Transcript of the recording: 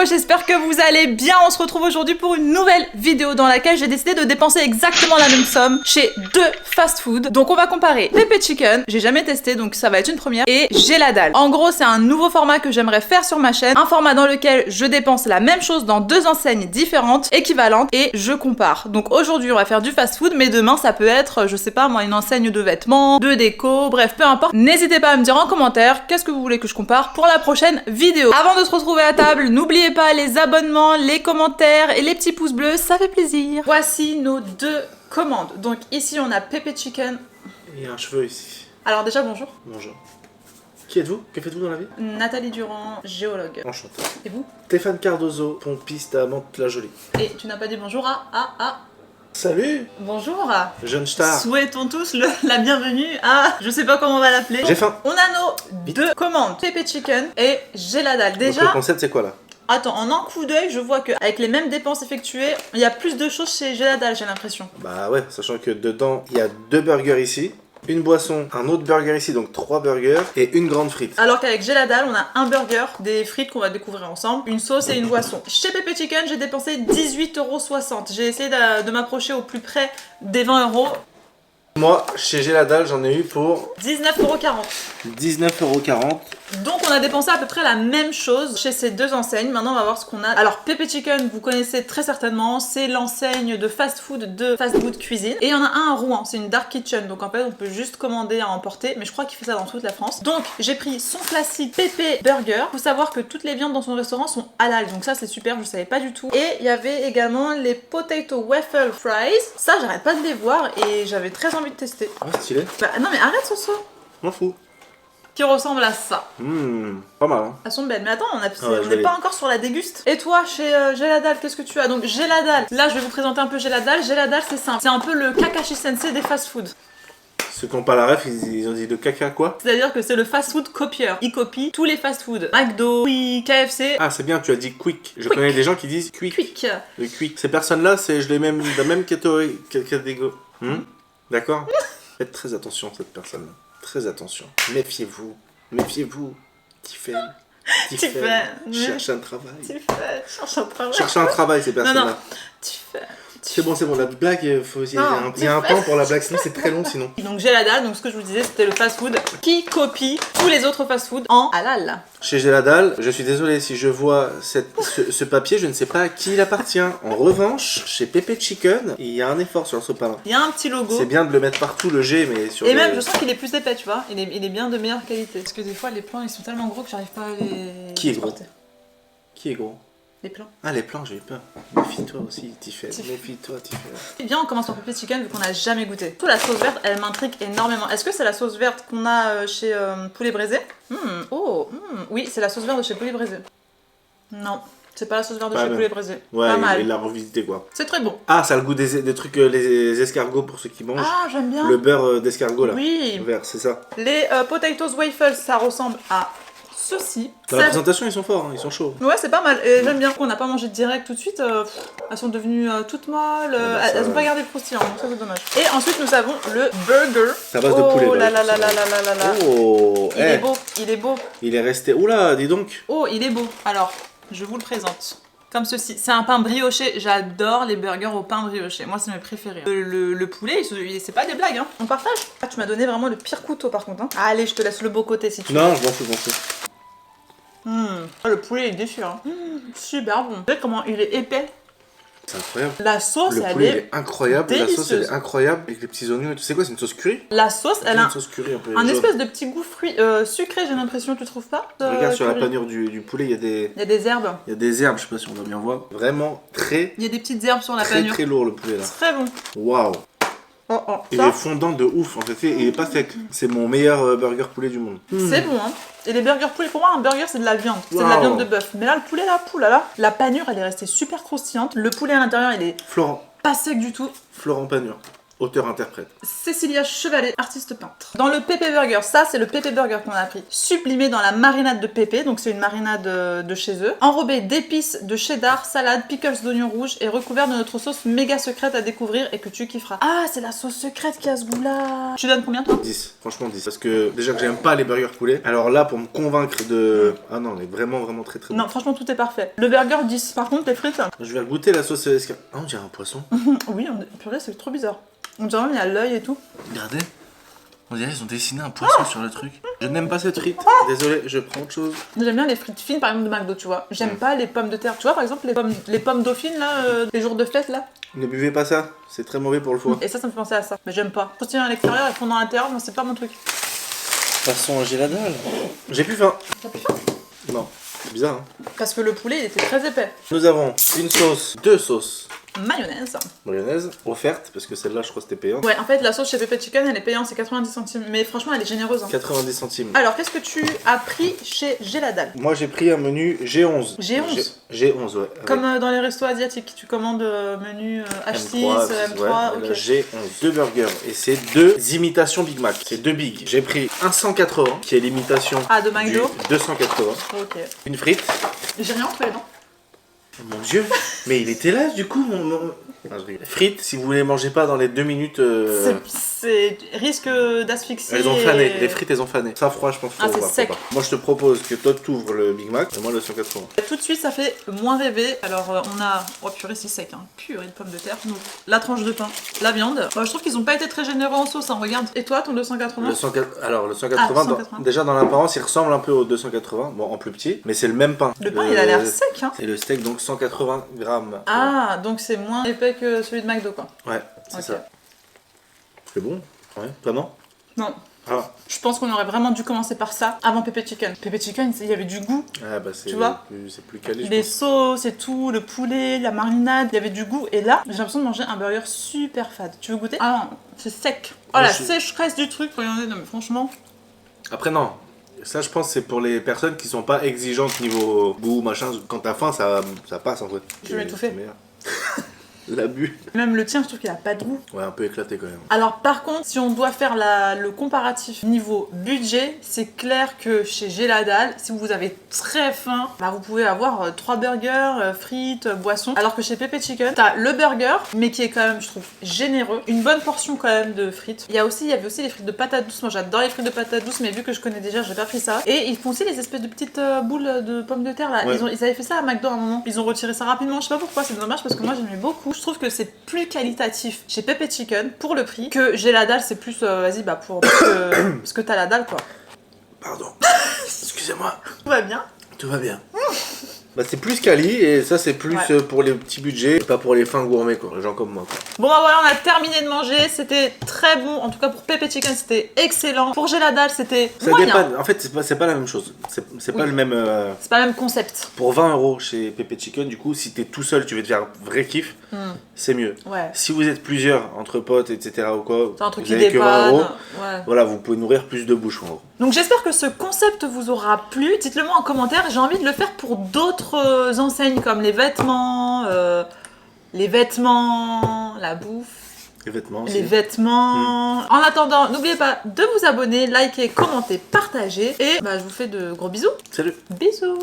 j'espère que vous allez bien. On se retrouve aujourd'hui pour une nouvelle vidéo dans laquelle j'ai décidé de dépenser exactement la même somme chez deux fast-food. Donc on va comparer Pepe Chicken, j'ai jamais testé donc ça va être une première, et J'ai la dalle. En gros c'est un nouveau format que j'aimerais faire sur ma chaîne, un format dans lequel je dépense la même chose dans deux enseignes différentes, équivalentes, et je compare. Donc aujourd'hui on va faire du fast-food, mais demain ça peut être, je sais pas moi, une enseigne de vêtements, de déco, bref peu importe. N'hésitez pas à me dire en commentaire qu'est-ce que vous voulez que je compare pour la prochaine vidéo. Avant de se retrouver à table, n'oubliez pas les abonnements, les commentaires et les petits pouces bleus, ça fait plaisir. Voici nos deux commandes. Donc ici on a Pepe Chicken. Il y a un cheveu ici. Alors déjà bonjour. Bonjour. Qui êtes-vous? Que faites-vous dans la vie? Nathalie Durand, géologue. Enchanté. Et vous? Stéphane Cardozo, pompiste à Mantes-la-Jolie. Et tu n'as pas dit bonjour à... Salut! Bonjour. Jeune star. Souhaitons tous la bienvenue à... Je sais pas comment on va l'appeler. J'ai faim. On a nos deux commandes. Pepe Chicken et J'ai la dalle. Donc Déjà... le concept c'est quoi là? Attends, en un coup d'œil, je vois qu'avec les mêmes dépenses effectuées, il y a plus de choses chez J'ai la dalle, j'ai l'impression. Bah ouais, sachant que dedans il y a 2 burgers ici, une boisson, un autre burger ici, donc 3 burgers et une grande frite. Alors qu'avec J'ai la dalle, on a un burger, des frites qu'on va découvrir ensemble, une sauce et une boisson. Chez Pepe Chicken, j'ai dépensé 18,60 €. J'ai essayé de m'approcher au plus près des 20 €. Moi, chez J'ai la dalle, j'en ai eu pour 19,40 €. 19,40 €. Donc on a dépensé à peu près la même chose chez ces deux enseignes. Maintenant on va voir ce qu'on a. Alors Pepe Chicken, vous connaissez très certainement, c'est l'enseigne de fast-food cuisine. Et il y en a un à Rouen, c'est une dark kitchen. Donc en fait on peut juste commander à emporter, mais je crois qu'il fait ça dans toute la France. Donc j'ai pris son classique Pepe Burger. Faut savoir que toutes les viandes dans son restaurant sont halal, donc ça c'est super, je savais pas du tout. Et il y avait également les potato waffle fries. Ça j'arrête pas de les voir et j'avais très envie de tester. Ah, stylé. Bah non mais arrête Soso. M'en fous. Qui ressemble à ça. Pas mal hein. Elles sont belles, mais attends, on je n'est vais pas encore sur la déguste. Et toi, chez J'ai la dalle, qu'est-ce que tu as? Donc J'ai la dalle, là je vais vous présenter un peu J'ai la dalle. J'ai la dalle, c'est simple, c'est un peu le Kakashi Sensei des fast-food. Ceux qui n'ont pas la ref, ils ont dit de caca quoi? C'est-à-dire que c'est le fast-food copieur. Il copie tous les fast-food. McDo, Quick, KFC. Ah c'est bien, tu as dit quick. Je connais des gens qui disent quick. Quick. Le quick. Ces personnes-là, je les mets dans la même catégorie. D'accord? Faites très attention cette personne-là. Très attention. Méfiez-vous. Méfiez-vous. Tiffen. Cherche un travail. Cherche un travail. Cherche un travail ces personnes-là. Non. C'est bon, la blague, il y a un temps pour la blague, sinon c'est très long sinon. Donc J'ai la dalle, donc ce que je vous disais, c'était le fast-food qui copie tous les autres fast-food en halal. Chez J'ai la dalle, je suis désolé si je vois ce papier, je ne sais pas à qui il appartient. En revanche, chez Pepe Chicken, il y a un effort sur le sopalin. Il y a un petit logo. C'est bien de le mettre partout, le G, mais sur Et même, je sens qu'il est plus épais, tu vois. Il est bien de meilleure qualité. Parce que des fois, les plans, ils sont tellement gros que j'arrive pas à les... Qui est gros? Qui est gros? Les plans. Ah, les plans, j'ai eu peur. Méfie-toi aussi, Tiffen. Méfie-toi, Tiffen. Et bien, on commence par Pepe Chicken vu qu'on n'a jamais goûté. Surtout la sauce verte, elle m'intrigue énormément. Est-ce que c'est la sauce verte qu'on a chez Poulet Braisé? Oui, c'est la sauce verte de chez Poulet Braisé. Non, c'est pas la sauce verte de chez Poulet Braisé. Ouais, pas mal. il l'a revisité quoi. C'est très bon. Ah, ça a le goût des trucs, les escargots pour ceux qui mangent. Ah, j'aime bien. Le beurre d'escargot là. Oui. Le vert, c'est ça. Les potatoes waffles, ça ressemble à ceci. Dans la présentation, ils sont forts, hein, ils sont chauds. Ouais, c'est pas mal. Et j'aime bien qu'on n'a pas mangé direct tout de suite. Elles sont devenues toutes molles. Elles ont pas gardé le croustillant, donc ça c'est dommage. Et ensuite, nous avons le burger. C'est à base de poulet. Oh là là là là là là là. Oh, il est beau, il est beau. Il est resté. Oula, dis donc. Oh, il est beau. Alors, je vous le présente. Comme ceci. C'est un pain brioché. J'adore les burgers au pain brioché. Moi, c'est mes préférés. Le poulet, c'est pas des blagues. Hein. On partage. Ah, tu m'as donné vraiment le pire couteau par contre. Hein. Allez, je te laisse le beau côté si tu veux. Non, je m'en fous. Le poulet il déchire. Hein. Super bon. Vous savez comment il est épais? C'est incroyable. La sauce, le poulet, elle est incroyable. délicieuse. La sauce, elle est incroyable. Avec les petits oignons et tout. C'est quoi, c'est une sauce curry? La sauce, elle a une sauce curry un espèce de petit goût fruit sucré, j'ai l'impression, tu trouves pas? Regarde sur la panure du poulet, il y a des herbes. Il y a des herbes, je sais pas si on va bien voir. Vraiment Il y a des petites herbes sur la panure. très lourd le poulet là. Très bon. Waouh. Il est fondant de ouf en fait, il est pas sec. C'est mon meilleur burger poulet du monde. C'est bon hein. Et les burgers poulet, pour moi un burger c'est de la viande. C'est de la viande de bœuf. Mais là le poulet là, la panure elle est restée super croustillante. Le poulet à l'intérieur il est Florent. pas sec du tout. Florent panure. auteur-interprète. Cécilia Chevalet, artiste peintre. Dans le pépé burger, ça c'est le pépé burger qu'on a pris. Sublimé dans la marinade de pépé, donc c'est une marinade de chez eux. Enrobé d'épices, de cheddar, salade, pickles d'oignons rouges et recouvert de notre sauce méga secrète à découvrir et que tu kifferas. Ah, c'est la sauce secrète qui a ce goût-là. Tu donnes combien toi? 10, franchement 10. Parce que déjà que j'aime pas les burgers poulet. Alors là, pour me convaincre de... Ah non, elle est vraiment très très Non, bon. franchement tout est parfait. Le burger 10. Par contre, les frites... Je vais goûter la sauce escargot. Ah, on dirait un poisson. Oui, purée, c'est trop bizarre. On dirait même il y a l'œil et tout. Regardez. On dirait qu'ils ont dessiné un poisson sur le truc. Je n'aime pas cette frite. Désolé, je prends autre chose. J'aime bien les frites fines par exemple de McDo, tu vois. J'aime pas les pommes de terre. Tu vois par exemple les pommes dauphines là, les jours de fête là. Ne buvez pas ça, c'est très mauvais pour le foie. Et ça me fait penser à ça. Mais j'aime pas. Croustillant à l'extérieur et fondant à l'intérieur, moi c'est pas mon truc. Passons j'ai la dalle. J'ai plus faim. T'as plus faim? Non, c'est bizarre hein. Parce que le poulet il était très épais. Nous avons une sauce, deux sauces. Mayonnaise. Mayonnaise offerte, parce que celle-là je crois que c'était payant. Ouais, en fait la sauce chez Pepe Chicken elle est payante, c'est 90 centimes. Mais franchement elle est généreuse. Hein. 90 centimes. Alors qu'est-ce que tu as pris chez Géladal? Moi j'ai pris un menu G11. G11 G11 ouais. Comme dans les restos asiatiques, tu commandes menu H6, M3, M3, ouais, ok. G11. Deux burgers et c'est deux imitations Big Mac. C'est deux Big. J'ai pris un 180 qui est l'imitation Ah, de McDo. du 280. Ok. Une frite. J'ai rien entre les dents. Oh mon dieu, mais il était là du coup Ah, je rigole. Frites, si vous voulez manger pas dans les 2 minutes. C'est risque d'asphyxie. Elles ont fané, les frites elles ont fané. Ça froid, je pense que Ah, c'est faut sec. pas. Moi je te propose que toi t'ouvres le Big Mac et moi le 180. Tout de suite, ça fait moins rêver. Alors, on a. Oh, purée, c'est sec, hein. Purée de pommes de terre. Donc, la tranche de pain, la viande. Je trouve qu'ils ont pas été très généreux en sauce, hein. Regarde. Et toi, ton 280? Alors le 180, Ah, 180. déjà dans l'apparence il ressemble un peu au 280, bon en plus petit, mais c'est le même pain. Le pain, il a l'air sec, hein. C'est le steak donc 180 grammes. Ah, donc c'est moins épais que celui de McDo, quoi. Ouais, c'est Ok. ça. C'est bon. Ouais, toi non? Non. Ah. Je pense qu'on aurait vraiment dû commencer par ça avant Pepe Chicken. Pepe Chicken, il y avait du goût. Ah bah c'est Tu vois c'est plus calé. Les sauces et tout, le poulet, la marinade, il y avait du goût. Et là, j'ai l'impression de manger un burger super fade. Tu veux goûter? Ah non, c'est sec. Oh, Moi, la je suis- sécheresse du truc. Regardez, non mais franchement. Après non. Ça je pense c'est pour les personnes qui sont pas exigeantes niveau goût machin. Quand t'as faim ça passe en fait. Je vais m'étouffer. C'est meilleur. L'abus. Même le tien, je trouve qu'il a pas de goût. Ouais, un peu éclaté quand même. Alors par contre, si on doit faire le comparatif niveau budget, c'est clair que chez Géladal, si vous avez très faim, bah, vous pouvez avoir 3 burgers, frites, boissons. Alors que chez Pepe Chicken, t'as le burger, mais qui est quand même, je trouve, généreux. Une bonne portion quand même de frites. Il y avait aussi les frites de patates douces. Moi j'adore les frites de patates douces, mais vu que je connais déjà, j'ai pas pris ça. Et ils font aussi les espèces de petites boules de pommes de terre là. Ouais. Ils avaient fait ça à McDo à un moment. Ils ont retiré ça rapidement. Je sais pas pourquoi, c'est dommage parce que moi j'aimais beaucoup. Je trouve que c'est plus qualitatif chez Pepe Chicken pour le prix que j'ai la dalle, c'est plus vas-y bah pour parce que t'as la dalle quoi. Pardon. Excusez-moi. Tout va bien. Tout va bien. Bah c'est plus quali et ça c'est plus Ouais. pour les petits budgets, pas pour les fins gourmets quoi, les gens comme moi quoi. Bon bah voilà, on a terminé de manger, c'était très bon, en tout cas pour Pepe Chicken c'était excellent. Pour j'ai la dalle c'était Ça moyen. dépend, en fait c'est pas la même chose, c'est pas Oui. le même... C'est pas le même concept. Pour 20 € chez Pepe Chicken du coup si t'es tout seul tu veux te faire vrai kiff, c'est mieux. Ouais. Si vous êtes plusieurs entre potes etc ou quoi, C'est un truc vous qui avez que 20 dépanne. €, Ouais. voilà vous pouvez nourrir plus de bouches en gros. Donc j'espère que ce concept vous aura plu. Dites-le moi en commentaire. J'ai envie de le faire pour d'autres enseignes comme les vêtements, la bouffe, Les vêtements les aussi. vêtements. En attendant, n'oubliez pas de vous abonner, liker, commenter, partager. Et bah, je vous fais de gros bisous. Salut. Bisous.